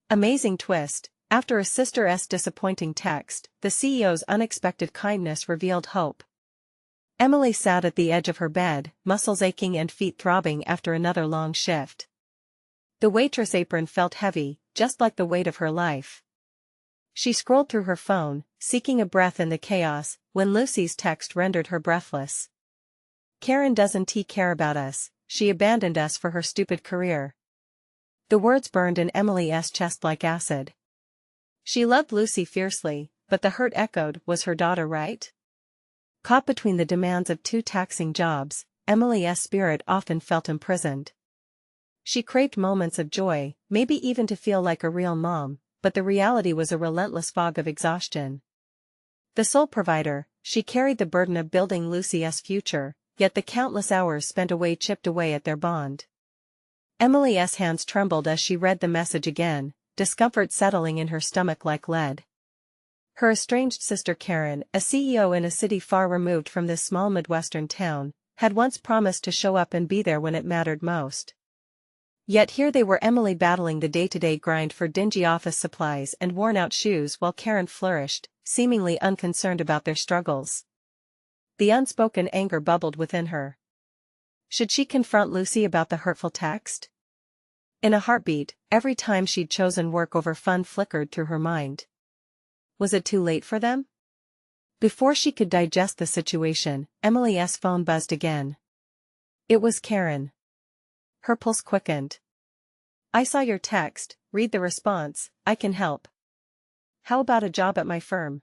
Amazing twist. After a sister's disappointing text, the CEO's unexpected kindness revealed hope. Emily sat at the edge of her bed, muscles aching and feet throbbing after another long shift. The waitress apron felt heavy, just like the weight of her life. She scrolled through her phone, seeking a breath in the chaos, when Lucy's text rendered her breathless. "Karen doesn't care about us, she abandoned us for her stupid career." The words burned in Emily's chest like acid. She loved Lucy fiercely, but the hurt echoed, was her daughter right? Caught between the demands of two taxing jobs, Emily's spirit often felt imprisoned. She craved moments of joy, maybe even to feel like a real mom, but the reality was a relentless fog of exhaustion. The sole provider, she carried the burden of building Lucy's future, yet the countless hours spent away chipped away at their bond. Emily's hands trembled as she read the message again, discomfort settling in her stomach like lead. Her estranged sister Karen, a CEO in a city far removed from this small Midwestern town, had once promised to show up and be there when it mattered most. Yet here they were, Emily battling the day-to-day grind for dingy office supplies and worn-out shoes, while Karen flourished, seemingly unconcerned about their struggles. The unspoken anger bubbled within her. Should she confront Lucy about the hurtful text? In a heartbeat, every time she'd chosen work over fun flickered through her mind. Was it too late for them? Before she could digest the situation, Emily's phone buzzed again. It was Karen. Her pulse quickened. "I saw your text, read the response, I can help. How about a job at my firm?"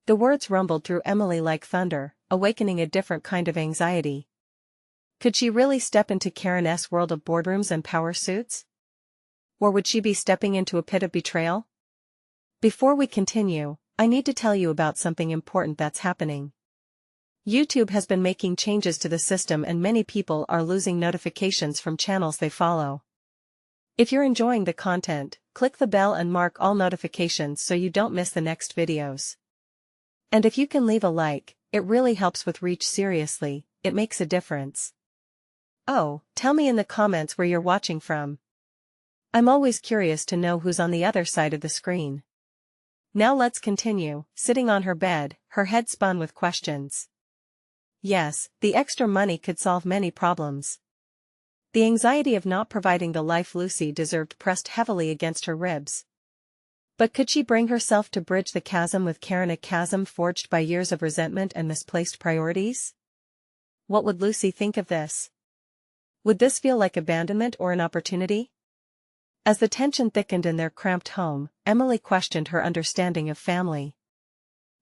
The words rumbled through Emily like thunder, awakening a different kind of anxiety. Could she really step into Karen's world of boardrooms and power suits? Or would she be stepping into a pit of betrayal? Before we continue, I need to tell you about something important that's happening. YouTube has been making changes to the system and many people are losing notifications from channels they follow. If you're enjoying the content, click the bell and mark all notifications so you don't miss the next videos. And if you can leave a like, it really helps with reach. Seriously, it makes a difference. Oh, tell me in the comments where you're watching from. I'm always curious to know who's on the other side of the screen. Now let's continue. Sitting on her bed, her head spun with questions. Yes, the extra money could solve many problems. The anxiety of not providing the life Lucy deserved pressed heavily against her ribs. But could she bring herself to bridge the chasm with Karen, a chasm forged by years of resentment and misplaced priorities? What would Lucy think of this? Would this feel like abandonment or an opportunity? As the tension thickened in their cramped home, Emily questioned her understanding of family.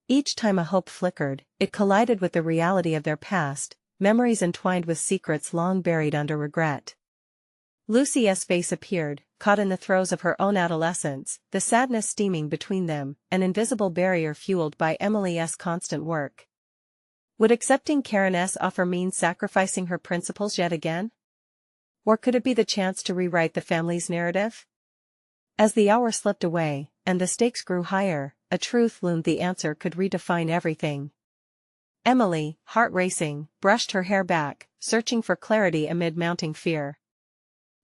Each time a hope flickered, it collided with the reality of their past, memories entwined with secrets long buried under regret. Lucy's face appeared, caught in the throes of her own adolescence, the sadness steaming between them, an invisible barrier fueled by Emily's constant work. Would accepting Karen's offer mean sacrificing her principles yet again? Or could it be the chance to rewrite the family's narrative? As the hour slipped away, and the stakes grew higher, a truth loomed: the answer could redefine everything. Emily, heart racing, brushed her hair back, searching for clarity amid mounting fear.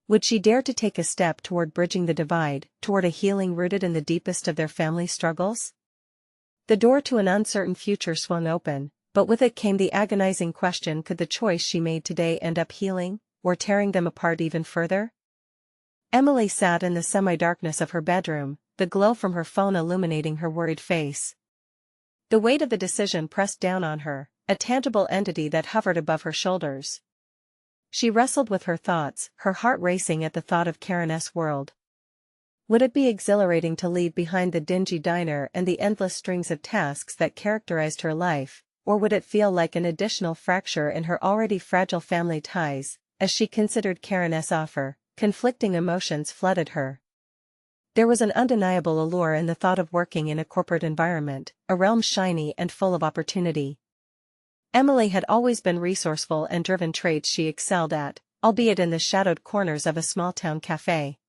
Would she dare to take a step toward bridging the divide, toward a healing rooted in the deepest of their family struggles? The door to an uncertain future swung open, but with it came the agonizing question: could the choice she made today end up healing, or tearing them apart even further? Emily sat in the semi-darkness of her bedroom, the glow from her phone illuminating her worried face. The weight of the decision pressed down on her, a tangible entity that hovered above her shoulders. She wrestled with her thoughts, her heart racing at the thought of Karen's world. Would it be exhilarating to leave behind the dingy diner and the endless strings of tasks that characterized her life, or would it feel like an additional fracture in her already fragile family ties? As she considered Karen's offer, conflicting emotions flooded her. There was an undeniable allure in the thought of working in a corporate environment, a realm shiny and full of opportunity. Emily had always been resourceful and driven, traits she excelled at, albeit in the shadowed corners of a small-town cafe.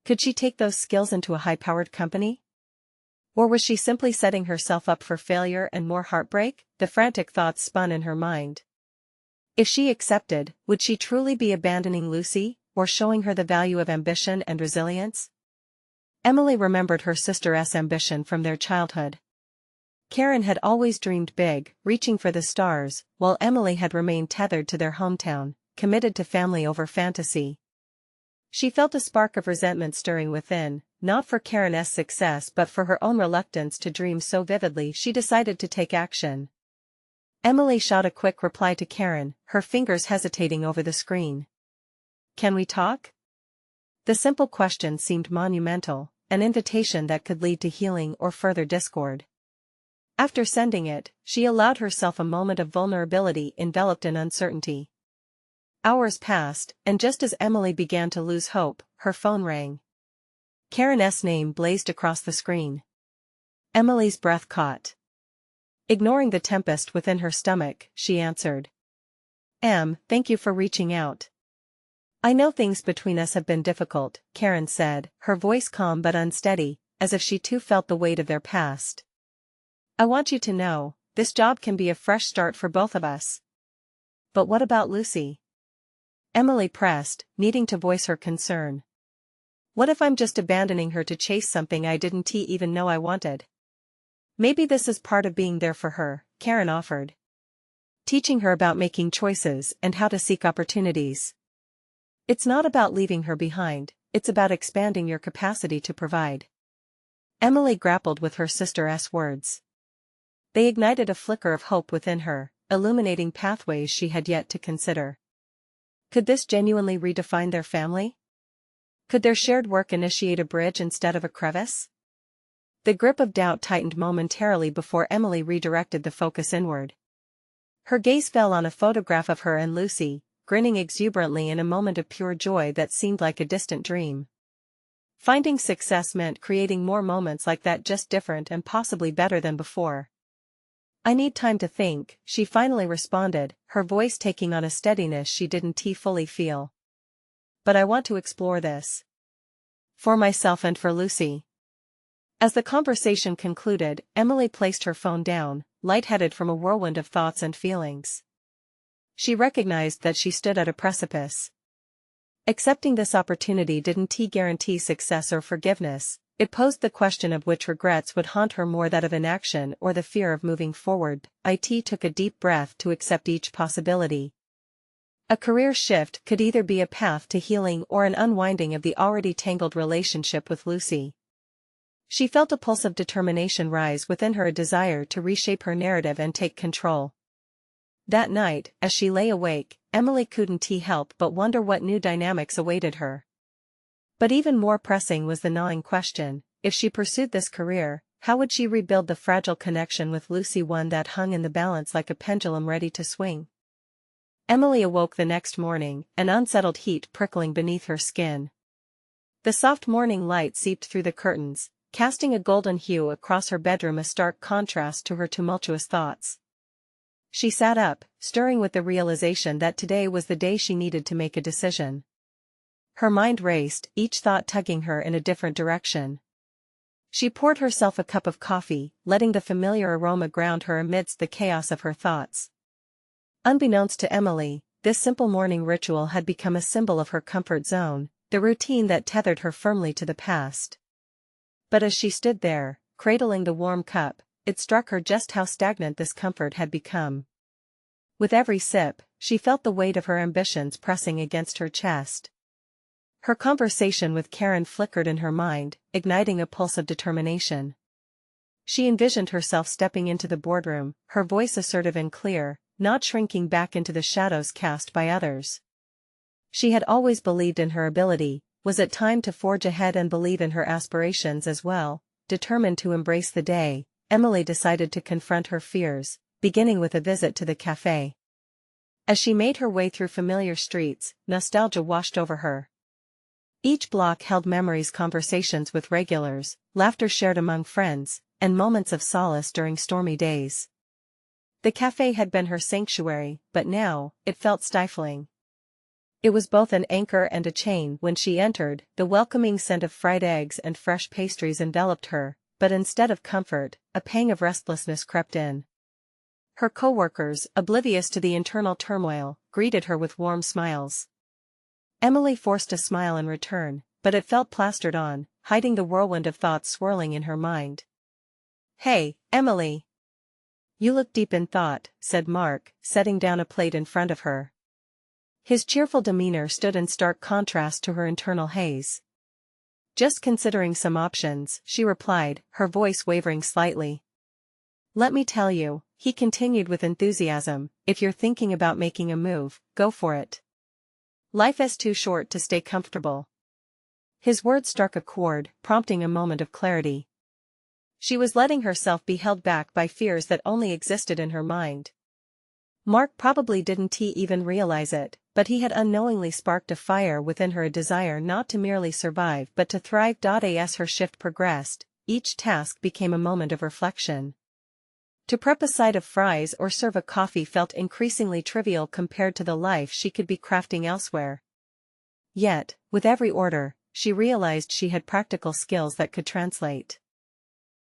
Could she take those skills into a high-powered company? Or was she simply setting herself up for failure and more heartbreak? The frantic thoughts spun in her mind. If she accepted, would she truly be abandoning Lucy, or showing her the value of ambition and resilience? Emily remembered her sister's ambition from their childhood. Karen had always dreamed big, reaching for the stars, while Emily had remained tethered to their hometown, committed to family over fantasy. She felt a spark of resentment stirring within, not for Karen's success but for her own reluctance to dream so vividly. She decided to take action. Emily shot a quick reply to Karen, her fingers hesitating over the screen. "Can we talk?" The simple question seemed monumental, an invitation that could lead to healing or further discord. After sending it, she allowed herself a moment of vulnerability enveloped in uncertainty. Hours passed, and just as Emily began to lose hope, her phone rang. Karen's name blazed across the screen. Emily's breath caught. Ignoring the tempest within her stomach, she answered. Thank you for reaching out. I know things between us have been difficult," Karen said, her voice calm but unsteady, as if she too felt the weight of their past. "I want you to know, this job can be a fresh start for both of us." "But what about Lucy?" Emily pressed, needing to voice her concern. "What if I'm just abandoning her to chase something I didn't even know I wanted?" "Maybe this is part of being there for her," Karen offered. "Teaching her about making choices and how to seek opportunities. It's not about leaving her behind, it's about expanding your capacity to provide." Emily grappled with her sister's words. They ignited a flicker of hope within her, illuminating pathways she had yet to consider. Could this genuinely redefine their family? Could their shared work initiate a bridge instead of a crevice? The grip of doubt tightened momentarily before Emily redirected the focus inward. Her gaze fell on a photograph of her and Lucy, grinning exuberantly in a moment of pure joy that seemed like a distant dream. Finding success meant creating more moments like that, just different and possibly better than before. "I need time to think," she finally responded, her voice taking on a steadiness she didn't fully feel. "But I want to explore this. For myself and for Lucy." As the conversation concluded, Emily placed her phone down, lightheaded from a whirlwind of thoughts and feelings. She recognized that she stood at a precipice. Accepting this opportunity didn't guarantee success or forgiveness. It posed the question of which regrets would haunt her more, that of inaction or the fear of moving forward. It took a deep breath to accept each possibility. A career shift could either be a path to healing or an unwinding of the already tangled relationship with Lucy. She felt a pulse of determination rise within her, a desire to reshape her narrative and take control. That night, as she lay awake, Emily couldn't help but wonder what new dynamics awaited her. But even more pressing was the gnawing question: if she pursued this career, how would she rebuild the fragile connection with Lucy, one that hung in the balance like a pendulum ready to swing? Emily awoke the next morning, an unsettled heat prickling beneath her skin. The soft morning light seeped through the curtains, casting a golden hue across her bedroom, a stark contrast to her tumultuous thoughts. She sat up, stirring with the realization that today was the day she needed to make a decision. Her mind raced, each thought tugging her in a different direction. She poured herself a cup of coffee, letting the familiar aroma ground her amidst the chaos of her thoughts. Unbeknownst to Emily, this simple morning ritual had become a symbol of her comfort zone, the routine that tethered her firmly to the past. But as she stood there, cradling the warm cup, it struck her just how stagnant this comfort had become. With every sip, she felt the weight of her ambitions pressing against her chest. Her conversation with Karen flickered in her mind, igniting a pulse of determination. She envisioned herself stepping into the boardroom, her voice assertive and clear, not shrinking back into the shadows cast by others. She had always believed in her ability. Was it time to forge ahead and believe in her aspirations as well? Determined to embrace the day, Emily decided to confront her fears, beginning with a visit to the cafe. As she made her way through familiar streets, nostalgia washed over her. Each block held memories, conversations with regulars, laughter shared among friends, and moments of solace during stormy days. The cafe had been her sanctuary, but now, it felt stifling. It was both an anchor and a chain. When she entered, the welcoming scent of fried eggs and fresh pastries enveloped her, but instead of comfort, a pang of restlessness crept in. Her co-workers, oblivious to the internal turmoil, greeted her with warm smiles. Emily forced a smile in return, but it felt plastered on, hiding the whirlwind of thoughts swirling in her mind. "Hey, Emily. You look deep in thought," said Mark, setting down a plate in front of her. His cheerful demeanor stood in stark contrast to her internal haze. "Just considering some options," she replied, her voice wavering slightly. "Let me tell you," he continued with enthusiasm, "if you're thinking about making a move, go for it. Life is too short to stay comfortable." His words struck a chord, prompting a moment of clarity. She was letting herself be held back by fears that only existed in her mind. Mark probably didn't even realize it, but he had unknowingly sparked a fire within her, a desire not to merely survive but to thrive. As her shift progressed, each task became a moment of reflection. To prep a side of fries or serve a coffee felt increasingly trivial compared to the life she could be crafting elsewhere. Yet, with every order, she realized she had practical skills that could translate.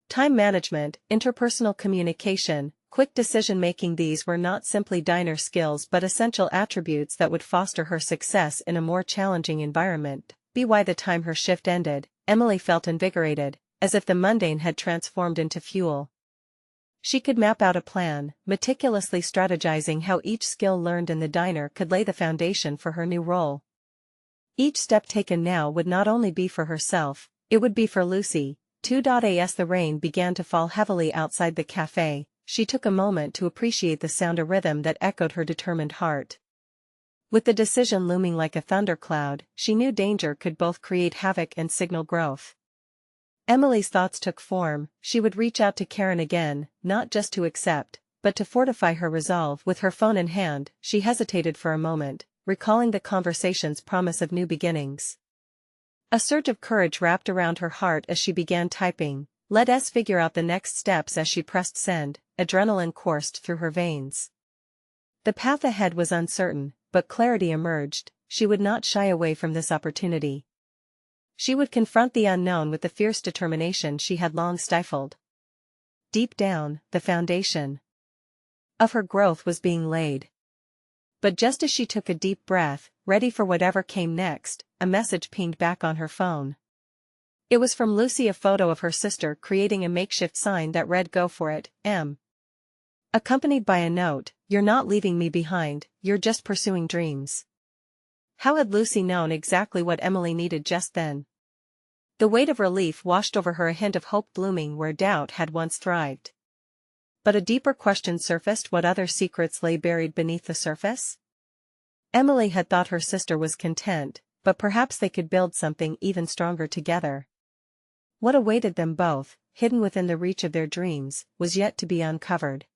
Time management, interpersonal communication, quick decision-making, these were not simply diner skills but essential attributes that would foster her success in a more challenging environment. By the time her shift ended, Emily felt invigorated, as if the mundane had transformed into fuel. She could map out a plan, meticulously strategizing how each skill learned in the diner could lay the foundation for her new role. Each step taken now would not only be for herself, it would be for Lucy, too. As the rain began to fall heavily outside the cafe, she took a moment to appreciate the sound, a rhythm that echoed her determined heart. With the decision looming like a thundercloud, she knew danger could both create havoc and signal growth. Emily's thoughts took form. She would reach out to Karen again, not just to accept, but to fortify her resolve. With her phone in hand, she hesitated for a moment, recalling the conversation's promise of new beginnings. A surge of courage wrapped around her heart as she began typing. Let us figure out the next steps. As she pressed send, adrenaline coursed through her veins. The path ahead was uncertain, but clarity emerged. She would not shy away from this opportunity. She would confront the unknown with the fierce determination she had long stifled. Deep down, the foundation of her growth was being laid. But just as she took a deep breath, ready for whatever came next, a message pinged back on her phone. It was from Lucy, a photo of her sister creating a makeshift sign that read, "Go for it, Em." Accompanied by a note, "You're not leaving me behind, you're just pursuing dreams." How had Lucy known exactly what Emily needed just then? The weight of relief washed over her, a hint of hope blooming where doubt had once thrived. But a deeper question surfaced. What other secrets lay buried beneath the surface? Emily had thought her sister was content, but perhaps they could build something even stronger together. What awaited them both, hidden within the reach of their dreams, was yet to be uncovered.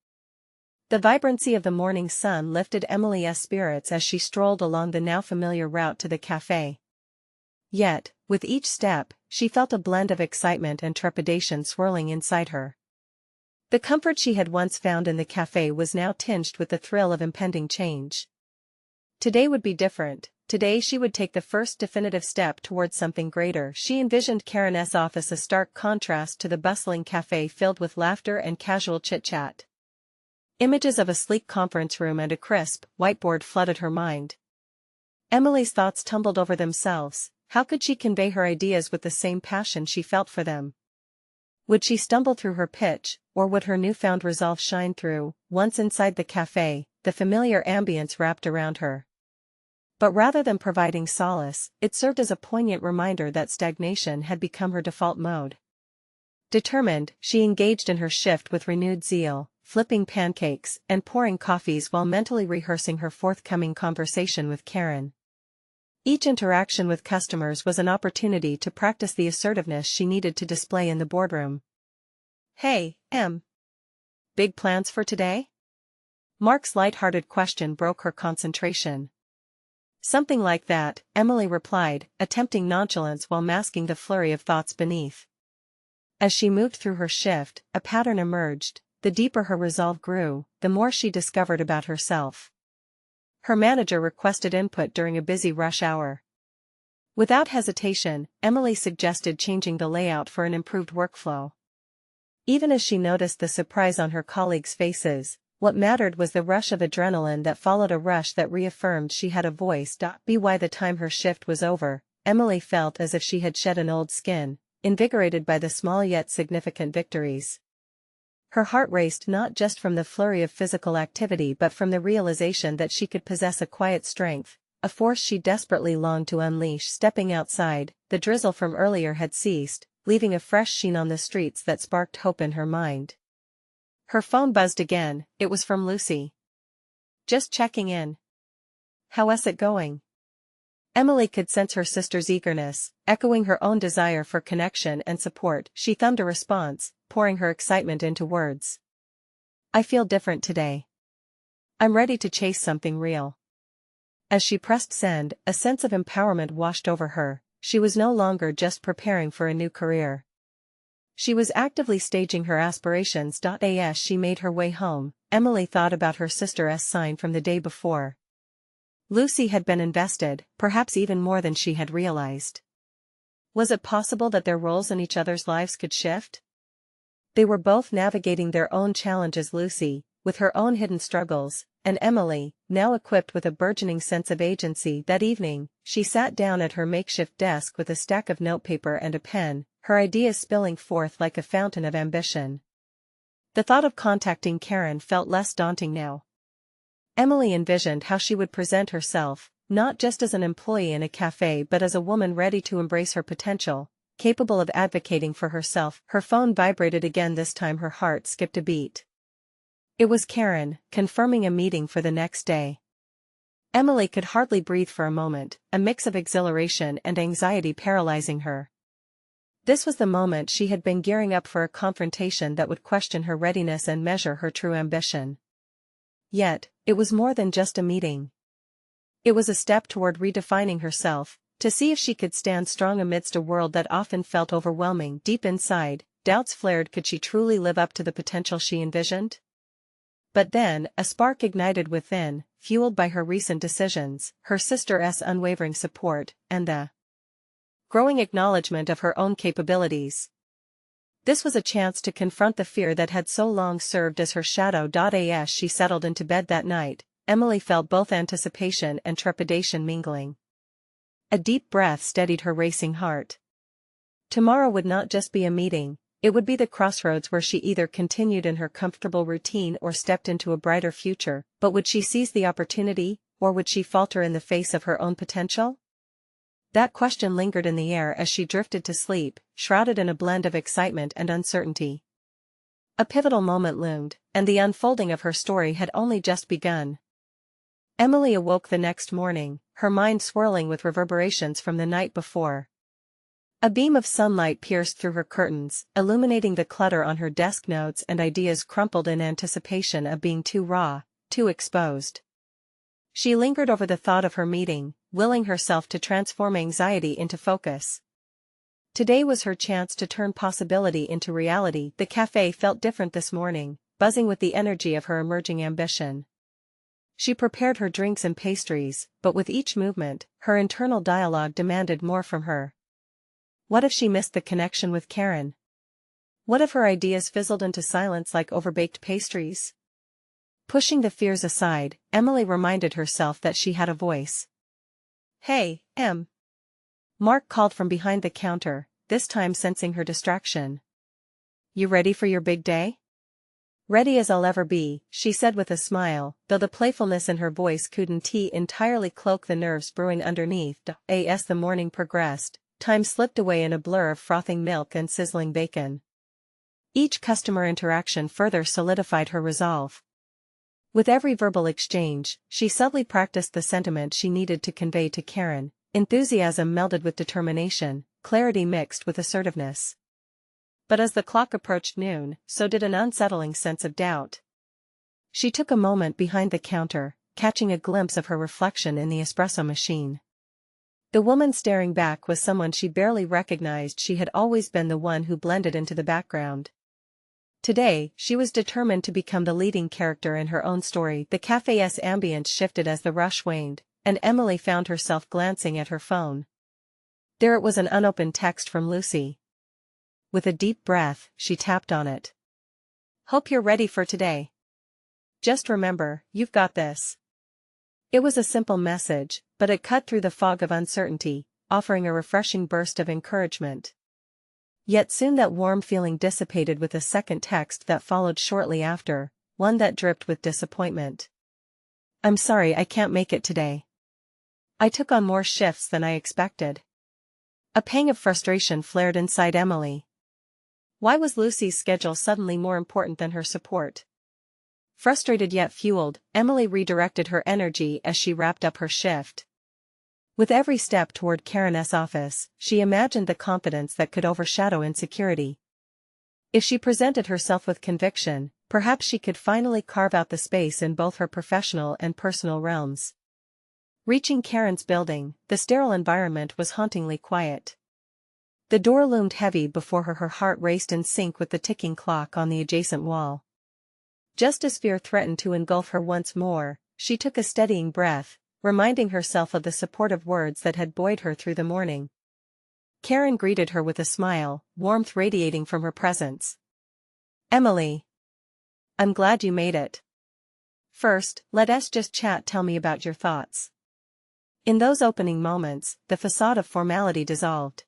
The vibrancy of the morning sun lifted Emily's spirits as she strolled along the now familiar route to the cafe. Yet, with each step, she felt a blend of excitement and trepidation swirling inside her. The comfort she had once found in the cafe was now tinged with the thrill of impending change. Today would be different. Today she would take the first definitive step towards something greater. She envisioned Karen's office, a stark contrast to the bustling cafe filled with laughter and casual chit-chat. Images of a sleek conference room and a crisp, whiteboard flooded her mind. Emily's thoughts tumbled over themselves. How could she convey her ideas with the same passion she felt for them? Would she stumble through her pitch, or would her newfound resolve shine through? Once inside the cafe, the familiar ambience wrapped around her. But rather than providing solace, it served as a poignant reminder that stagnation had become her default mode. Determined, she engaged in her shift with renewed zeal, flipping pancakes and pouring coffees while mentally rehearsing her forthcoming conversation with Karen. Each interaction with customers was an opportunity to practice the assertiveness she needed to display in the boardroom. "Hey, Em. Big plans for today?" Mark's light-hearted question broke her concentration. "Something like that," Emily replied, attempting nonchalance while masking the flurry of thoughts beneath. As she moved through her shift, a pattern emerged. The deeper her resolve grew, the more she discovered about herself. Her manager requested input during a busy rush hour. Without hesitation, Emily suggested changing the layout for an improved workflow. Even as she noticed the surprise on her colleagues' faces, what mattered was the rush of adrenaline that followed, a rush that reaffirmed she had a voice. By the time her shift was over, Emily felt as if she had shed an old skin, invigorated by the small yet significant victories. Her heart raced not just from the flurry of physical activity but from the realization that she could possess a quiet strength, a force she desperately longed to unleash. Stepping outside, the drizzle from earlier had ceased, leaving a fresh sheen on the streets that sparked hope in her mind. Her phone buzzed again. It was from Lucy. "Just checking in. How's it going?" Emily could sense her sister's eagerness, echoing her own desire for connection and support. She thumbed a response, pouring her excitement into words. "I feel different today. I'm ready to chase something real." As she pressed send, a sense of empowerment washed over her. She was no longer just preparing for a new career. She was actively staging her aspirations. As she made her way home, Emily thought about her sister's sign from the day before. Lucy had been invested, perhaps even more than she had realized. Was it possible that their roles in each other's lives could shift? They were both navigating their own challenges, Lucy, with her own hidden struggles, and Emily, now equipped with a burgeoning sense of agency. That evening, she sat down at her makeshift desk with a stack of notepaper and a pen, her ideas spilling forth like a fountain of ambition. The thought of contacting Karen felt less daunting now. Emily envisioned how she would present herself, not just as an employee in a cafe but as a woman ready to embrace her potential, capable of advocating for herself. Her phone vibrated again. This time her heart skipped a beat. It was Karen, confirming a meeting for the next day. Emily could hardly breathe for a moment, a mix of exhilaration and anxiety paralyzing her. This was the moment she had been gearing up for, a confrontation that would question her readiness and measure her true ambition. Yet, it was more than just a meeting. It was a step toward redefining herself, to see if she could stand strong amidst a world that often felt overwhelming. Deep inside, doubts flared. Could she truly live up to the potential she envisioned? But then, a spark ignited within, fueled by her recent decisions, her sister's unwavering support, and the growing acknowledgement of her own capabilities. This was a chance to confront the fear that had so long served as her shadow. As she settled into bed that night, Emily felt both anticipation and trepidation mingling. A deep breath steadied her racing heart. Tomorrow would not just be a meeting, it would be the crossroads where she either continued in her comfortable routine or stepped into a brighter future. But would she seize the opportunity, or would she falter in the face of her own potential? That question lingered in the air as she drifted to sleep, shrouded in a blend of excitement and uncertainty. A pivotal moment loomed, and the unfolding of her story had only just begun. Emily awoke the next morning, her mind swirling with reverberations from the night before. A beam of sunlight pierced through her curtains, illuminating the clutter on her desk. Notes and ideas crumpled in anticipation of being too raw, too exposed. She lingered over the thought of her meeting, willing herself to transform anxiety into focus. Today was her chance to turn possibility into reality. The cafe felt different this morning, buzzing with the energy of her emerging ambition. She prepared her drinks and pastries, but with each movement, her internal dialogue demanded more from her. What if she missed the connection with Karen? What if her ideas fizzled into silence like overbaked pastries? Pushing the fears aside, Emily reminded herself that she had a voice. "Hey, Em." Mark called from behind the counter, this time sensing her distraction. "You ready for your big day?" "Ready as I'll ever be," she said with a smile, though the playfulness in her voice couldn't entirely cloak the nerves brewing underneath. As the morning progressed, time slipped away in a blur of frothing milk and sizzling bacon. Each customer interaction further solidified her resolve. With every verbal exchange, she subtly practiced the sentiment she needed to convey to Karen, enthusiasm melded with determination, clarity mixed with assertiveness. But as the clock approached noon, so did an unsettling sense of doubt. She took a moment behind the counter, catching a glimpse of her reflection in the espresso machine. The woman staring back was someone she barely recognized. She had always been the one who blended into the background. Today, she was determined to become the leading character in her own story. The cafe's ambience shifted as the rush waned, and Emily found herself glancing at her phone. There it was, an unopened text from Lucy. With a deep breath, she tapped on it. "Hope you're ready for today. Just remember, you've got this." It was a simple message, but it cut through the fog of uncertainty, offering a refreshing burst of encouragement. Yet soon that warm feeling dissipated with a second text that followed shortly after, one that dripped with disappointment. "I'm sorry I can't make it today. I took on more shifts than I expected." A pang of frustration flared inside Emily. Why was Lucy's schedule suddenly more important than her support? Frustrated yet fueled, Emily redirected her energy as she wrapped up her shift. With every step toward Karen's office, she imagined the confidence that could overshadow insecurity. If she presented herself with conviction, perhaps she could finally carve out the space in both her professional and personal realms. Reaching Karen's building, the sterile environment was hauntingly quiet. The door loomed heavy before her heart raced in sync with the ticking clock on the adjacent wall. Just as fear threatened to engulf her once more, she took a steadying breath, reminding herself of the supportive words that had buoyed her through the morning. Karen greeted her with a smile, warmth radiating from her presence. "Emily. I'm glad you made it. First, let us just chat. Tell me about your thoughts." In those opening moments, the facade of formality dissolved.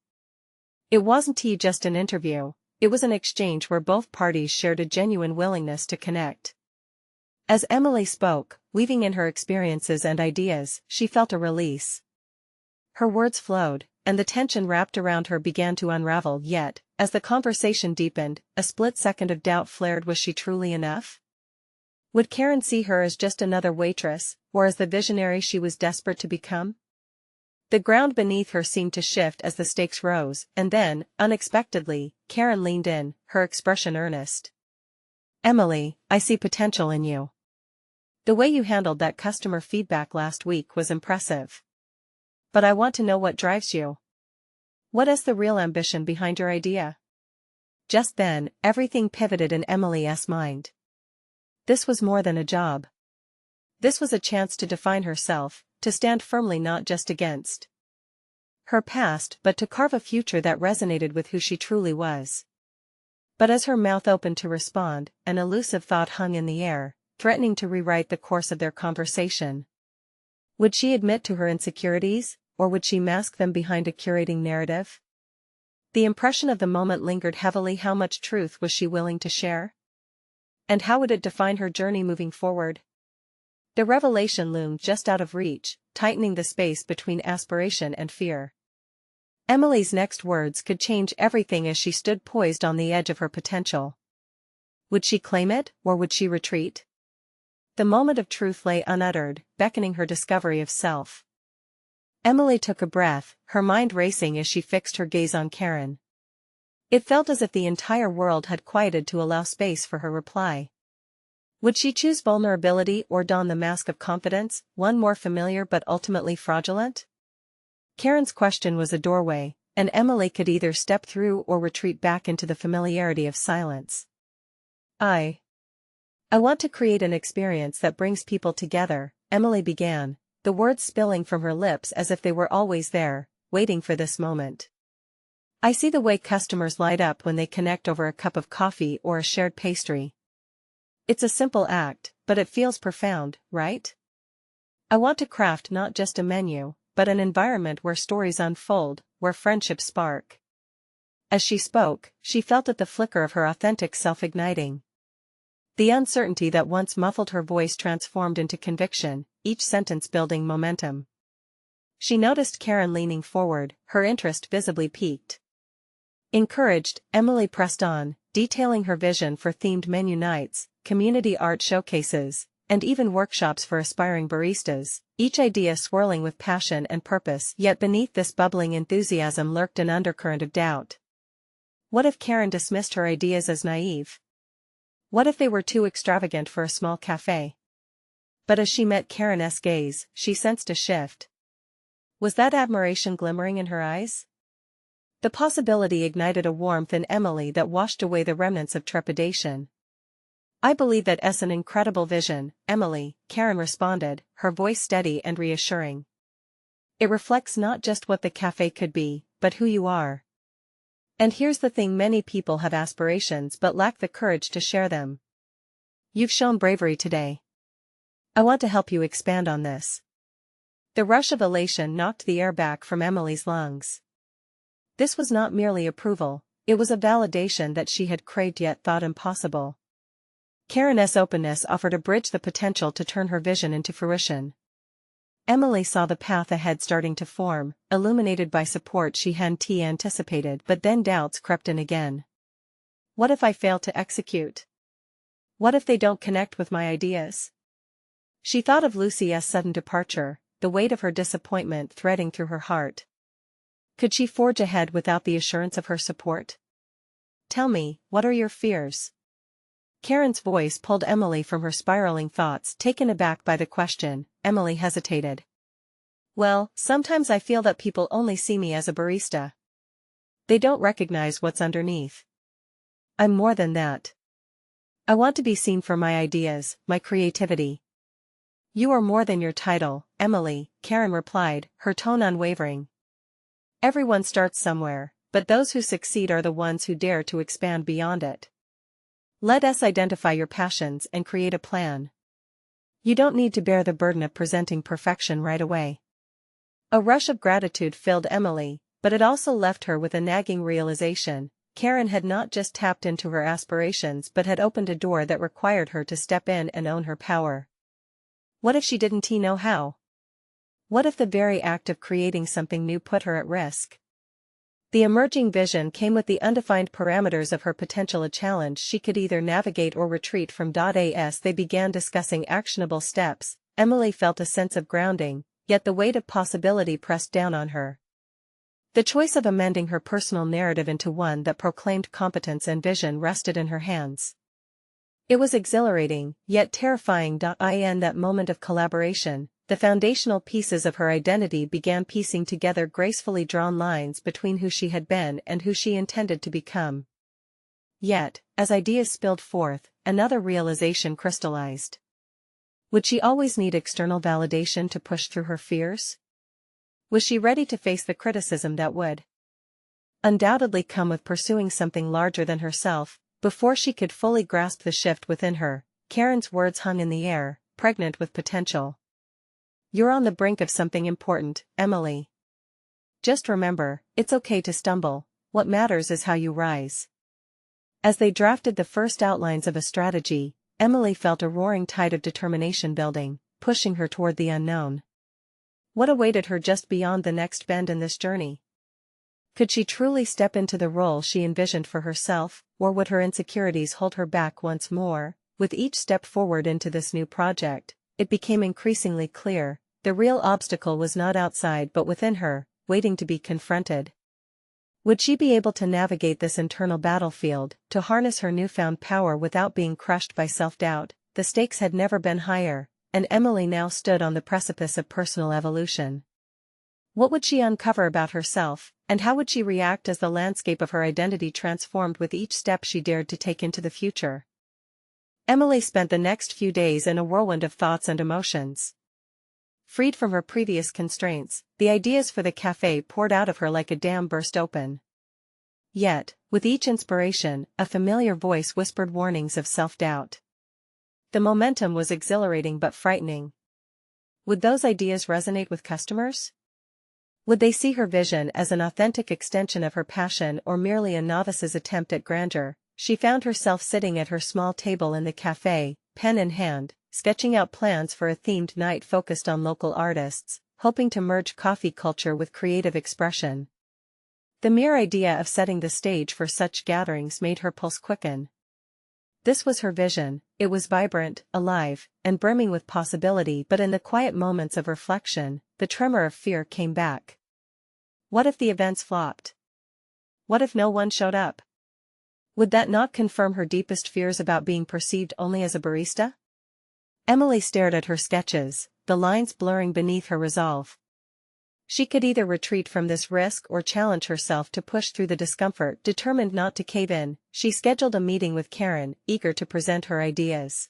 It wasn't just an interview, it was an exchange where both parties shared a genuine willingness to connect. As Emily spoke, weaving in her experiences and ideas, she felt a release. Her words flowed, and the tension wrapped around her began to unravel. Yet, as the conversation deepened, a split second of doubt flared. Was she truly enough? Would Karen see her as just another waitress, or as the visionary she was desperate to become? The ground beneath her seemed to shift as the stakes rose, and then, unexpectedly, Karen leaned in, her expression earnest. "Emily, I see potential in you. The way you handled that customer feedback last week was impressive. But I want to know what drives you. What is the real ambition behind your idea?" Just then, everything pivoted in Emily's mind. This was more than a job. This was a chance to define herself, to stand firmly not just against her past but to carve a future that resonated with who she truly was. But as her mouth opened to respond, an elusive thought hung in the air, threatening to rewrite the course of their conversation. Would she admit to her insecurities, or would she mask them behind a curating narrative? The impression of the moment lingered heavily. How much truth was she willing to share? And how would it define her journey moving forward? The revelation loomed just out of reach, tightening the space between aspiration and fear. Emily's next words could change everything as she stood poised on the edge of her potential. Would she claim it, or would she retreat? The moment of truth lay unuttered, beckoning her discovery of self. Emily took a breath, her mind racing as she fixed her gaze on Karen. It felt as if the entire world had quieted to allow space for her reply. Would she choose vulnerability or don the mask of confidence, one more familiar but ultimately fraudulent? Karen's question was a doorway, and Emily could either step through or retreat back into the familiarity of silence. I want to create an experience that brings people together," Emily began, the words spilling from her lips as if they were always there, waiting for this moment. "I see the way customers light up when they connect over a cup of coffee or a shared pastry. It's a simple act, but it feels profound, right? I want to craft not just a menu, but an environment where stories unfold, where friendships spark." As she spoke, she felt at the flicker of her authentic self igniting. The uncertainty that once muffled her voice transformed into conviction, each sentence building momentum. She noticed Karen leaning forward, her interest visibly piqued. Encouraged, Emily pressed on, detailing her vision for themed menu nights, community art showcases, and even workshops for aspiring baristas, each idea swirling with passion and purpose. Yet beneath this bubbling enthusiasm lurked an undercurrent of doubt. What if Karen dismissed her ideas as naive? What if they were too extravagant for a small cafe? But as she met Karen's gaze, she sensed a shift. Was that admiration glimmering in her eyes? The possibility ignited a warmth in Emily that washed away the remnants of trepidation. "I believe that is an incredible vision, Emily," Karen responded, her voice steady and reassuring. "It reflects not just what the cafe could be, but who you are. And here's the thing, many people have aspirations but lack the courage to share them. You've shown bravery today. I want to help you expand on this." The rush of elation knocked the air back from Emily's lungs. This was not merely approval, it was a validation that she had craved yet thought impossible. Karen's openness offered a bridge, the potential to turn her vision into fruition. Emily saw the path ahead starting to form, illuminated by support she hadn't anticipated, but then doubts crept in again. What if I fail to execute? What if they don't connect with my ideas? She thought of Lucy's sudden departure, the weight of her disappointment threading through her heart. Could she forge ahead without the assurance of her support? Tell me, what are your fears? Karen's voice pulled Emily from her spiraling thoughts. Taken aback by the question, Emily hesitated. Well, sometimes I feel that people only see me as a barista. They don't recognize what's underneath. I'm more than that. I want to be seen for my ideas, my creativity. You are more than your title, Emily, Karen replied, her tone unwavering. Everyone starts somewhere, but those who succeed are the ones who dare to expand beyond it. Let us identify your passions and create a plan. You don't need to bear the burden of presenting perfection right away. A rush of gratitude filled Emily, but it also left her with a nagging realization. Karen had not just tapped into her aspirations but had opened a door that required her to step in and own her power. What if she didn't know how? What if the very act of creating something new put her at risk? The emerging vision came with the undefined parameters of her potential, a challenge she could either navigate or retreat from. As they began discussing actionable steps, Emily felt a sense of grounding, yet the weight of possibility pressed down on her. The choice of amending her personal narrative into one that proclaimed competence and vision rested in her hands. It was exhilarating, yet terrifying. In that moment of collaboration, the foundational pieces of her identity began piecing together gracefully drawn lines between who she had been and who she intended to become. Yet, as ideas spilled forth, another realization crystallized. Would she always need external validation to push through her fears? Was she ready to face the criticism that would undoubtedly come with pursuing something larger than herself? Before she could fully grasp the shift within her, Karen's words hung in the air, pregnant with potential. You're on the brink of something important, Emily. Just remember, it's okay to stumble, what matters is how you rise. As they drafted the first outlines of a strategy, Emily felt a roaring tide of determination building, pushing her toward the unknown. What awaited her just beyond the next bend in this journey? Could she truly step into the role she envisioned for herself, or would her insecurities hold her back once more? With each step forward into this new project, it became increasingly clear, the real obstacle was not outside but within her, waiting to be confronted. Would she be able to navigate this internal battlefield, to harness her newfound power without being crushed by self-doubt? The stakes had never been higher, and Emily now stood on the precipice of personal evolution. What would she uncover about herself, and how would she react as the landscape of her identity transformed with each step she dared to take into the future? Emily spent the next few days in a whirlwind of thoughts and emotions. Freed from her previous constraints, the ideas for the cafe poured out of her like a dam burst open. Yet, with each inspiration, a familiar voice whispered warnings of self-doubt. The momentum was exhilarating but frightening. Would those ideas resonate with customers? Would they see her vision as an authentic extension of her passion or merely a novice's attempt at grandeur? She found herself sitting at her small table in the cafe, pen in hand, sketching out plans for a themed night focused on local artists, hoping to merge coffee culture with creative expression. The mere idea of setting the stage for such gatherings made her pulse quicken. This was her vision, it was vibrant, alive, and brimming with possibility, but in the quiet moments of reflection, the tremor of fear came back. What if the events flopped? What if no one showed up? Would that not confirm her deepest fears about being perceived only as a barista? Emily stared at her sketches, the lines blurring beneath her resolve. She could either retreat from this risk or challenge herself to push through the discomfort. Determined not to cave in, she scheduled a meeting with Karen, eager to present her ideas.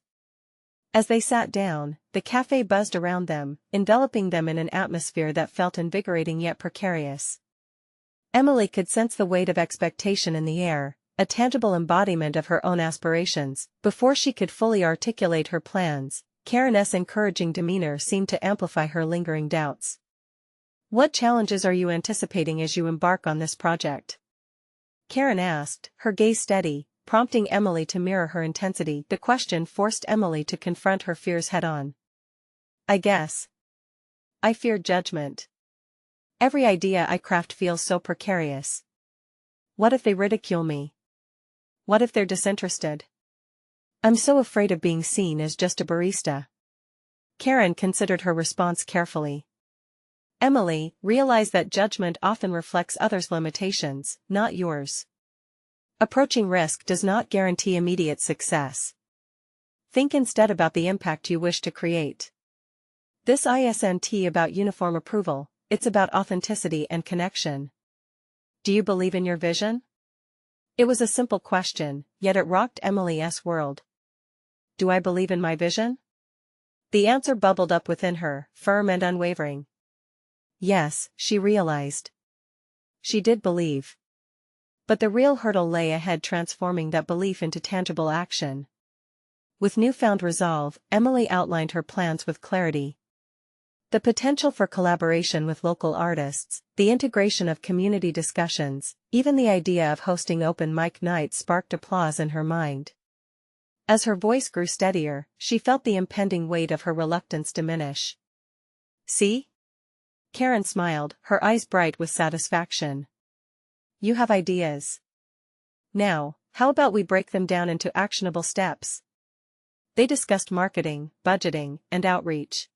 As they sat down, the cafe buzzed around them, enveloping them in an atmosphere that felt invigorating yet precarious. Emily could sense the weight of expectation in the air, a tangible embodiment of her own aspirations. Before she could fully articulate her plans, Karen's encouraging demeanor seemed to amplify her lingering doubts. "What challenges are you anticipating as you embark on this project?" Karen asked, her gaze steady, prompting Emily to mirror her intensity. The question forced Emily to confront her fears head-on. "I guess I fear judgment. Every idea I craft feels so precarious. What if they ridicule me? What if they're disinterested? I'm so afraid of being seen as just a barista." Karen considered her response carefully. Emily realized that judgment often reflects others' limitations, not yours. Approaching risk does not guarantee immediate success. Think instead about the impact you wish to create. This isn't about uniform approval, it's about authenticity and connection. Do you believe in your vision? It was a simple question, yet it rocked Emily's world. Do I believe in my vision? The answer bubbled up within her, firm and unwavering. Yes, she realized. She did believe. But the real hurdle lay ahead, transforming that belief into tangible action. With newfound resolve, Emily outlined her plans with clarity. The potential for collaboration with local artists, the integration of community discussions, even the idea of hosting open mic nights sparked applause in her mind. As her voice grew steadier, she felt the impending weight of her reluctance diminish. "See?" Karen smiled, her eyes bright with satisfaction. "You have ideas. Now, how about we break them down into actionable steps?" They discussed marketing, budgeting, and outreach.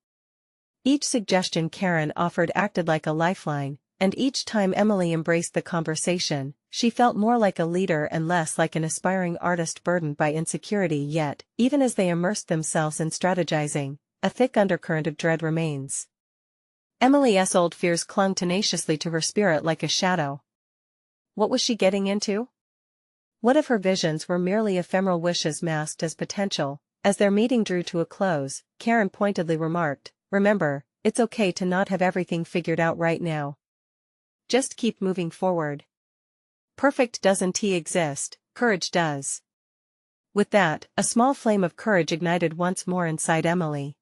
Each suggestion Karen offered acted like a lifeline, and each time Emily embraced the conversation, she felt more like a leader and less like an aspiring artist burdened by insecurity. Yet, even as they immersed themselves in strategizing, a thick undercurrent of dread remains. Emily's old fears clung tenaciously to her spirit like a shadow. What was she getting into? What if her visions were merely ephemeral wishes masked as potential? As their meeting drew to a close, Karen pointedly remarked, "Remember, it's okay to not have everything figured out right now. Just keep moving forward. Perfect doesn't exist, courage does." With that, a small flame of courage ignited once more inside Emily.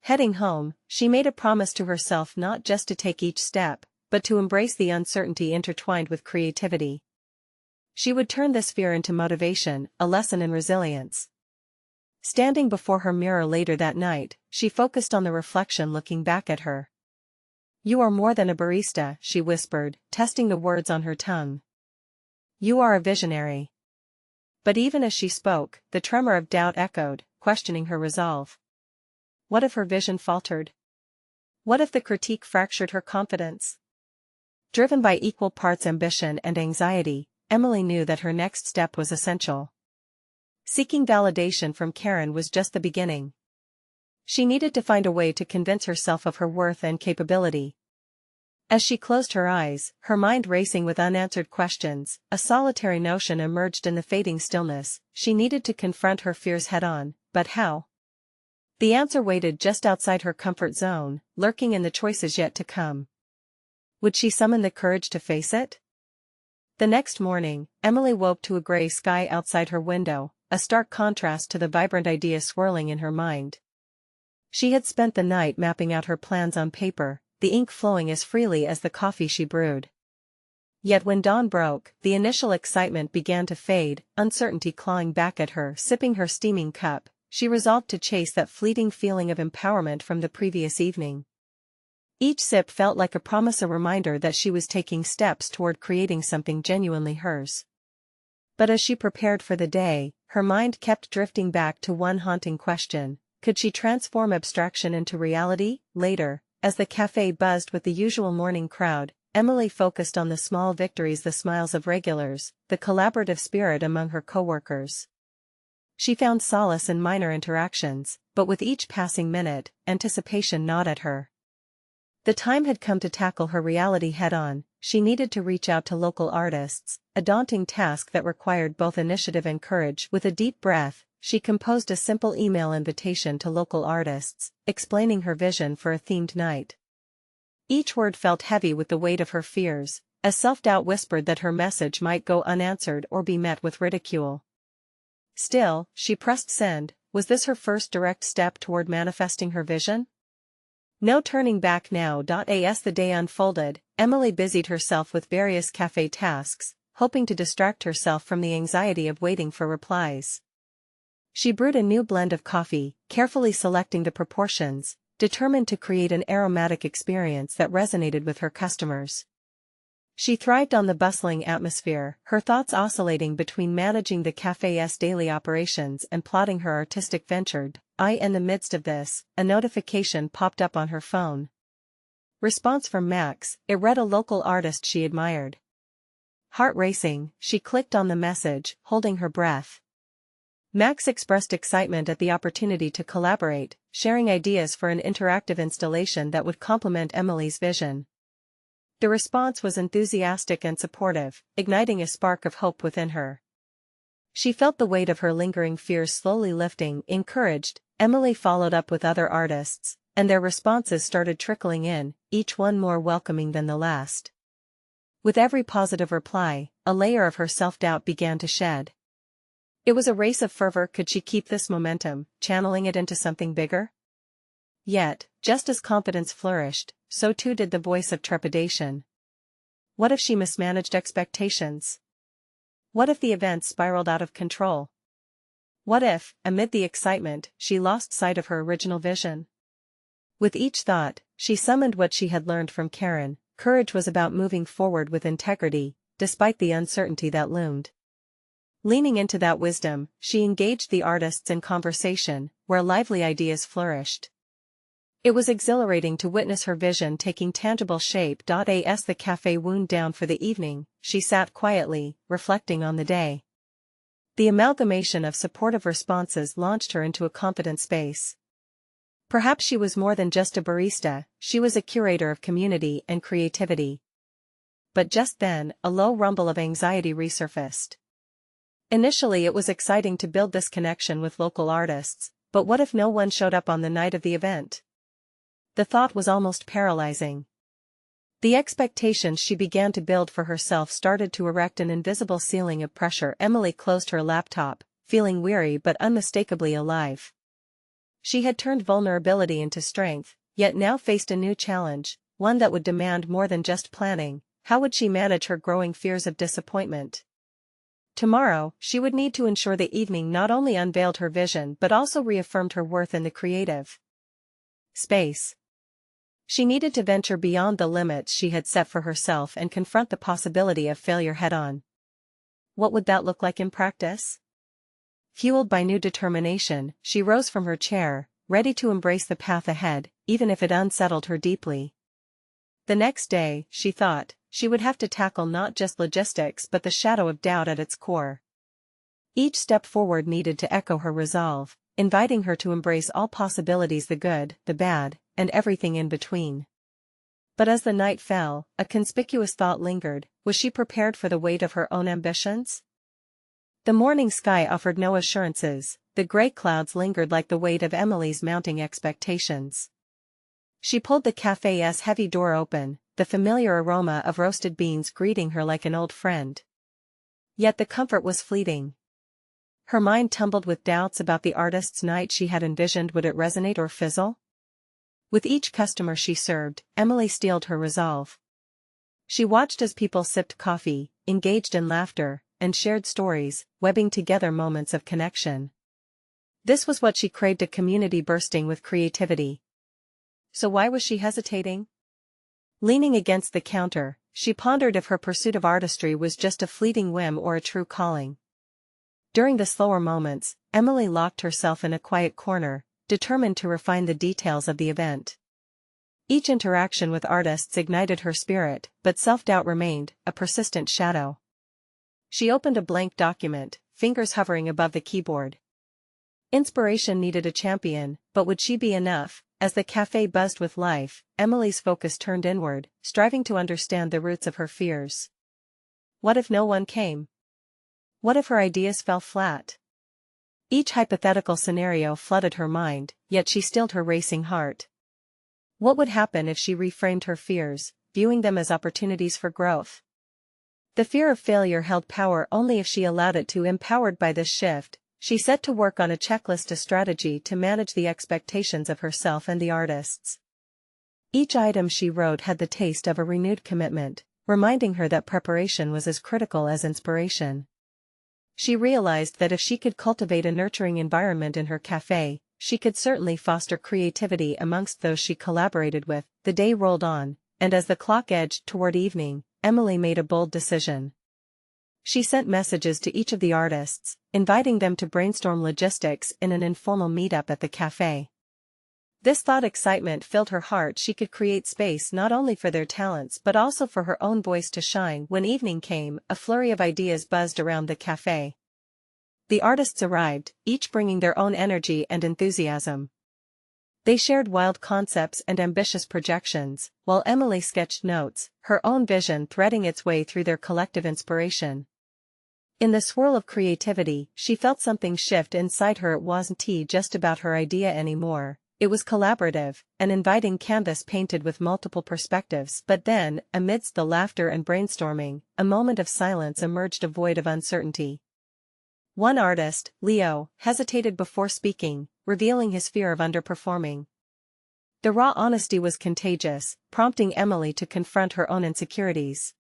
Heading home, she made a promise to herself not just to take each step, but to embrace the uncertainty intertwined with creativity. She would turn this fear into motivation, a lesson in resilience. Standing before her mirror later that night, she focused on the reflection looking back at her. "You are more than a barista," she whispered, testing the words on her tongue. "You are a visionary." But even as she spoke, the tremor of doubt echoed, questioning her resolve. What if her vision faltered? What if the critique fractured her confidence? Driven by equal parts ambition and anxiety, Emily knew that her next step was essential. Seeking validation from Karen was just the beginning. She needed to find a way to convince herself of her worth and capability. As she closed her eyes, her mind racing with unanswered questions, a solitary notion emerged in the fading stillness. She needed to confront her fears head-on, but how? The answer waited just outside her comfort zone, lurking in the choices yet to come. Would she summon the courage to face it? The next morning, Emily woke to a gray sky outside her window, a stark contrast to the vibrant ideas swirling in her mind. She had spent the night mapping out her plans on paper, the ink flowing as freely as the coffee she brewed. Yet when dawn broke, the initial excitement began to fade, uncertainty clawing back at her. Sipping her steaming cup, she resolved to chase that fleeting feeling of empowerment from the previous evening. Each sip felt like a promise, a reminder that she was taking steps toward creating something genuinely hers. But as she prepared for the day, her mind kept drifting back to one haunting question: could she transform abstraction into reality? Later, as the cafe buzzed with the usual morning crowd, Emily focused on the small victories, the smiles of regulars, the collaborative spirit among her coworkers. She found solace in minor interactions, but with each passing minute, anticipation gnawed at her. The time had come to tackle her reality head-on. She needed to reach out to local artists, a daunting task that required both initiative and courage. With a deep breath, she composed a simple email invitation to local artists, explaining her vision for a themed night. Each word felt heavy with the weight of her fears, as self-doubt whispered that her message might go unanswered or be met with ridicule. Still, she pressed send, Was this her first direct step toward manifesting her vision? No turning back now. As the day unfolded, Emily busied herself with various cafe tasks, hoping to distract herself from the anxiety of waiting for replies. She brewed a new blend of coffee, carefully selecting the proportions, determined to create an aromatic experience that resonated with her customers. She thrived on the bustling atmosphere, her thoughts oscillating between managing the cafe's daily operations and plotting her artistic venture. In the midst of this, a notification popped up on her phone. Response from Max. It read a local artist she admired. Heart racing, she clicked on the message, holding her breath. Max expressed excitement at the opportunity to collaborate, sharing ideas for an interactive installation that would complement Emily's vision. The response was enthusiastic and supportive, igniting a spark of hope within her. She felt the weight of her lingering fears slowly lifting. Encouraged, Emily followed up with other artists, and their responses started trickling in, each one more welcoming than the last. With every positive reply, a layer of her self-doubt began to shed. It was a race of fervor. Could she keep this momentum, channeling it into something bigger? Yet, just as confidence flourished, so too did the voice of trepidation. What if she mismanaged expectations? What if the event spiraled out of control? What if, amid the excitement, she lost sight of her original vision? With each thought, she summoned what she had learned from Karen. Courage was about moving forward with integrity, despite the uncertainty that loomed. Leaning into that wisdom, she engaged the artists in conversation, where lively ideas flourished. It was exhilarating to witness her vision taking tangible shape. As the cafe wound down for the evening, she sat quietly, reflecting on the day. The amalgamation of supportive responses launched her into a confident space. Perhaps she was more than just a barista, she was a curator of community and creativity. But just then, a low rumble of anxiety resurfaced. Initially it was exciting to build this connection with local artists, but what if no one showed up on the night of the event? The thought was almost paralyzing. The expectations she began to build for herself started to erect an invisible ceiling of pressure. Emily closed her laptop, feeling weary but unmistakably alive. She had turned vulnerability into strength, yet now faced a new challenge, one that would demand more than just planning. How would she manage her growing fears of disappointment? Tomorrow, she would need to ensure the evening not only unveiled her vision but also reaffirmed her worth in the creative space. She needed to venture beyond the limits she had set for herself and confront the possibility of failure head-on. What would that look like in practice? Fueled by new determination, she rose from her chair, ready to embrace the path ahead, even if it unsettled her deeply. The next day, she thought, she would have to tackle not just logistics but the shadow of doubt at its core. Each step forward needed to echo her resolve, inviting her to embrace all possibilities, the good, the bad, and everything in between. But as the night fell, a conspicuous thought lingered. Was she prepared for the weight of her own ambitions? The morning sky offered no assurances, the gray clouds lingered like the weight of Emily's mounting expectations. She pulled the cafe's heavy door open, the familiar aroma of roasted beans greeting her like an old friend. Yet the comfort was fleeting. Her mind tumbled with doubts about the artist's night she had envisioned. Would it resonate or fizzle? With each customer she served, Emily steeled her resolve. She watched as people sipped coffee, engaged in laughter, and shared stories, webbing together moments of connection. This was what she craved, a community bursting with creativity. So why was she hesitating? Leaning against the counter, she pondered if her pursuit of artistry was just a fleeting whim or a true calling. During the slower moments, Emily locked herself in a quiet corner, determined to refine the details of the event. Each interaction with artists ignited her spirit, but self-doubt remained, a persistent shadow. She opened a blank document, fingers hovering above the keyboard. Inspiration needed a champion, but would she be enough? As the cafe buzzed with life, Emily's focus turned inward, striving to understand the roots of her fears. What if no one came? What if her ideas fell flat? Each hypothetical scenario flooded her mind, yet she stilled her racing heart. What would happen if she reframed her fears, viewing them as opportunities for growth? The fear of failure held power only if she allowed it to. Empowered by this shift, She set to work on a checklist, a strategy to manage the expectations of herself and the artists. Each item she wrote had the taste of a renewed commitment, reminding her that preparation was as critical as inspiration. She realized that if she could cultivate a nurturing environment in her cafe, she could certainly foster creativity amongst those she collaborated with. The day rolled on, and as the clock edged toward evening, Emily made a bold decision. She sent messages to each of the artists, inviting them to brainstorm logistics in an informal meetup at the cafe. This thought excitement filled her heart. She could create space not only for their talents but also for her own voice to shine. When evening came, a flurry of ideas buzzed around the cafe. The artists arrived, each bringing their own energy and enthusiasm. They shared wild concepts and ambitious projections, while Emily sketched notes, her own vision threading its way through their collective inspiration. In the swirl of creativity, she felt something shift inside her. It wasn't just about her idea anymore. It was collaborative, an inviting canvas painted with multiple perspectives. But then, amidst the laughter and brainstorming, a moment of silence emerged, a void of uncertainty. One artist, Leo, hesitated before speaking, revealing his fear of underperforming. The raw honesty was contagious, prompting Emily to confront her own insecurities.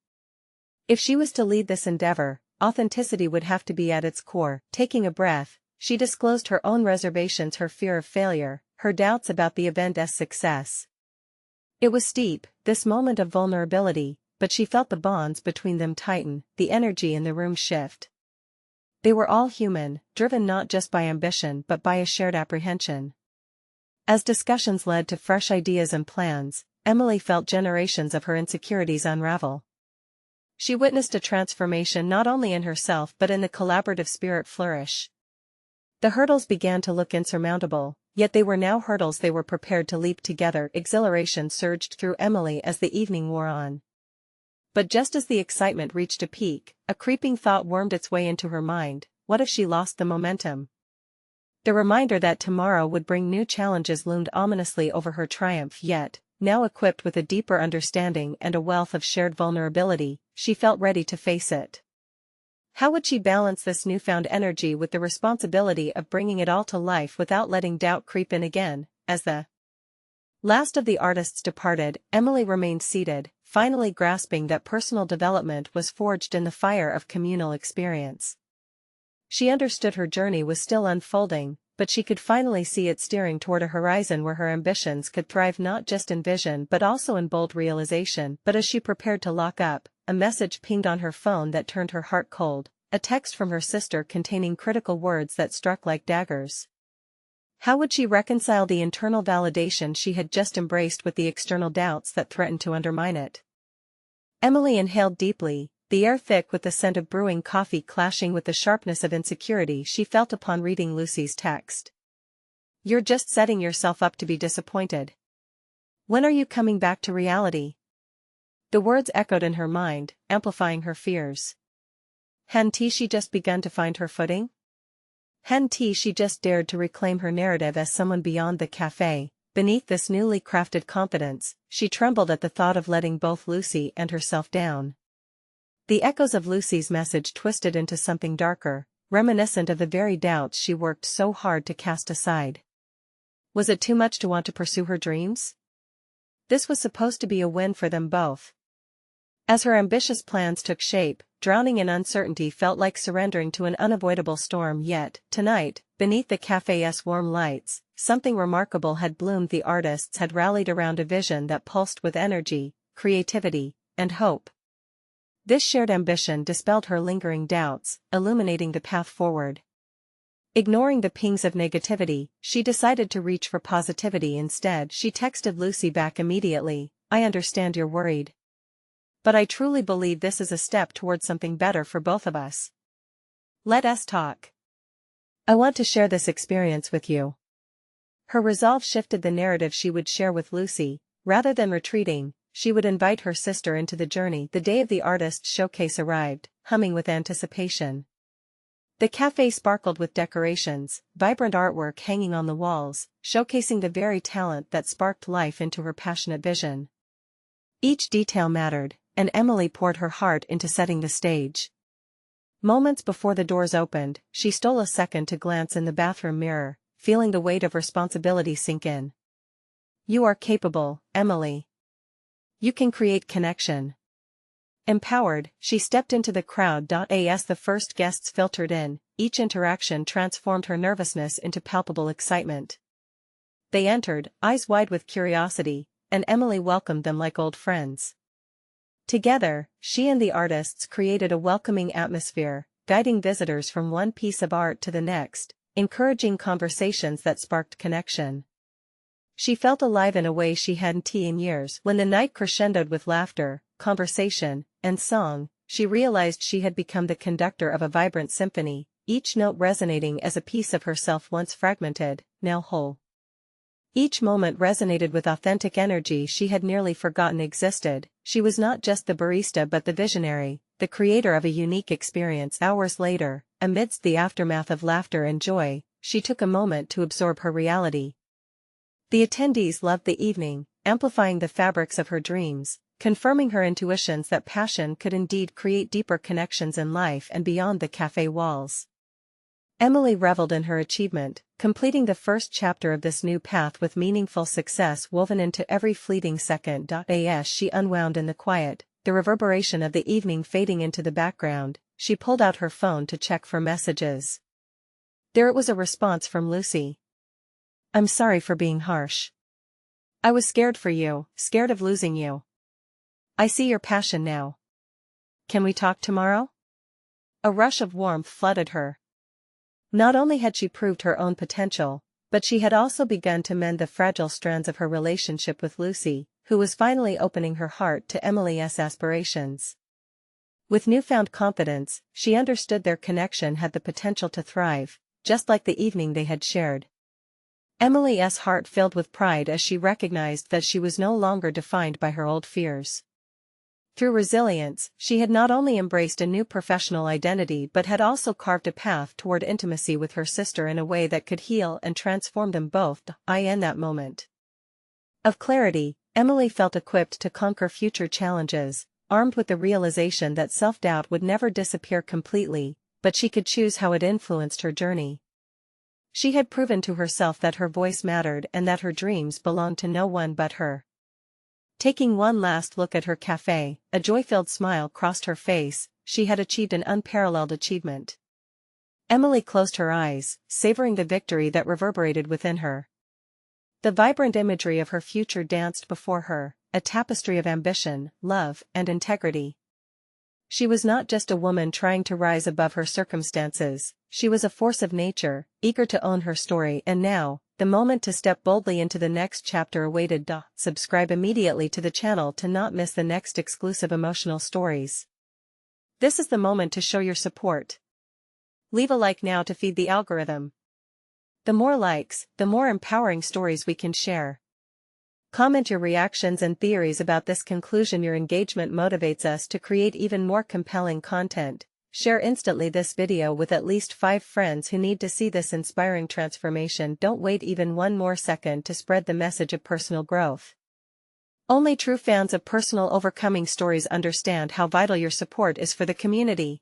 If she was to lead this endeavor, authenticity would have to be at its core. Taking a breath, she disclosed her own reservations, her fear of failure, her doubts about the event's success. It was steep, this moment of vulnerability, but she felt the bonds between them tighten, the energy in the room shift. They were all human, driven not just by ambition but by a shared apprehension. As discussions led to fresh ideas and plans, Emily felt generations of her insecurities unravel. She witnessed a transformation not only in herself but in the collaborative spirit flourish. The hurdles began to look insurmountable, yet they were now hurdles they were prepared to leap together. Exhilaration surged through Emily as the evening wore on. But just as the excitement reached a peak, a creeping thought wormed its way into her mind: what if she lost the momentum? The reminder that tomorrow would bring new challenges loomed ominously over her triumph. Yet, now equipped with a deeper understanding and a wealth of shared vulnerability, she felt ready to face it. How would she balance this newfound energy with the responsibility of bringing it all to life without letting doubt creep in again? As the last of the artists departed, Emily remained seated, finally grasping that personal development was forged in the fire of communal experience. She understood her journey was still unfolding, but she could finally see it steering toward a horizon where her ambitions could thrive not just in vision but also in bold realization. But as she prepared to lock up, a message pinged on her phone that turned her heart cold, a text from her sister containing critical words that struck like daggers. How would she reconcile the internal validation she had just embraced with the external doubts that threatened to undermine it? Emily inhaled deeply, the air thick with the scent of brewing coffee clashing with the sharpness of insecurity she felt upon reading Lucy's text. "You're just setting yourself up to be disappointed. When are you coming back to reality?" The words echoed in her mind, amplifying her fears. Hadn't she just begun to find her footing? Hadn't she just dared to reclaim her narrative as someone beyond the cafe? Beneath this newly crafted confidence, she trembled at the thought of letting both Lucy and herself down. The echoes of Lucy's message twisted into something darker, reminiscent of the very doubts she worked so hard to cast aside. Was it too much to want to pursue her dreams? This was supposed to be a win for them both. As her ambitious plans took shape, drowning in uncertainty felt like surrendering to an unavoidable storm. Yet, tonight, beneath the cafe's warm lights, something remarkable had bloomed. The artists had rallied around a vision that pulsed with energy, creativity, and hope. This shared ambition dispelled her lingering doubts, illuminating the path forward. Ignoring the pings of negativity, she decided to reach for positivity instead. She texted Lucy back immediately: "I understand you're worried. But I truly believe this is a step towards something better for both of us. Let us talk. I want to share this experience with you." Her resolve shifted the narrative she would share with Lucy. Rather than retreating, she would invite her sister into the journey. The day of the artist's showcase arrived, humming with anticipation. The cafe sparkled with decorations, vibrant artwork hanging on the walls, showcasing the very talent that sparked life into her passionate vision. Each detail mattered, and Emily poured her heart into setting the stage. Moments before the doors opened, she stole a second to glance in the bathroom mirror, feeling the weight of responsibility sink in. You are capable, Emily. You can create connection. Empowered, she stepped into the crowd. As the first guests filtered in, each interaction transformed her nervousness into palpable excitement. They entered, eyes wide with curiosity, and Emily welcomed them like old friends. Together, she and the artists created a welcoming atmosphere, guiding visitors from one piece of art to the next, encouraging conversations that sparked connection. She felt alive in a way she hadn't in years. When the night crescendoed with laughter, conversation, and song, she realized she had become the conductor of a vibrant symphony, each note resonating as a piece of herself once fragmented, now whole. Each moment resonated with authentic energy she had nearly forgotten existed. She was not just the barista but the visionary, the creator of a unique experience. Hours later, amidst the aftermath of laughter and joy, she took a moment to absorb her reality. The attendees loved the evening, amplifying the fabrics of her dreams, confirming her intuitions that passion could indeed create deeper connections in life and beyond the cafe walls. Emily reveled in her achievement, completing the first chapter of this new path with meaningful success woven into every fleeting second. As she unwound in the quiet, the reverberation of the evening fading into the background, she pulled out her phone to check for messages. There it was, a response from Lucy. I'm sorry for being harsh. I was scared for you, scared of losing you. I see your passion now. Can we talk tomorrow? A rush of warmth flooded her. Not only had she proved her own potential, but she had also begun to mend the fragile strands of her relationship with Lucy, who was finally opening her heart to Emily's aspirations. With newfound confidence, she understood their connection had the potential to thrive, just like the evening they had shared. Emily's heart filled with pride as she recognized that she was no longer defined by her old fears. Through resilience, she had not only embraced a new professional identity but had also carved a path toward intimacy with her sister in a way that could heal and transform them both. In that moment of clarity, Emily felt equipped to conquer future challenges, armed with the realization that self-doubt would never disappear completely, but she could choose how it influenced her journey. She had proven to herself that her voice mattered and that her dreams belonged to no one but her. Taking one last look at her cafe, a joy-filled smile crossed her face. She had achieved an unparalleled achievement. Emily closed her eyes, savoring the victory that reverberated within her. The vibrant imagery of her future danced before her, a tapestry of ambition, love, and integrity. She was not just a woman trying to rise above her circumstances, she was a force of nature, eager to own her story, and now, the moment to step boldly into the next chapter awaited. Subscribe immediately to the channel to not miss the next exclusive emotional stories. This is the moment to show your support. Leave a like now to feed the algorithm. The more likes, the more empowering stories we can share. Comment your reactions and theories about this conclusion. Your engagement motivates us to create even more compelling content. Share instantly this video with at least 5 friends who need to see this inspiring transformation. Don't wait even one more second to spread the message of personal growth. Only true fans of personal overcoming stories understand how vital your support is for the community.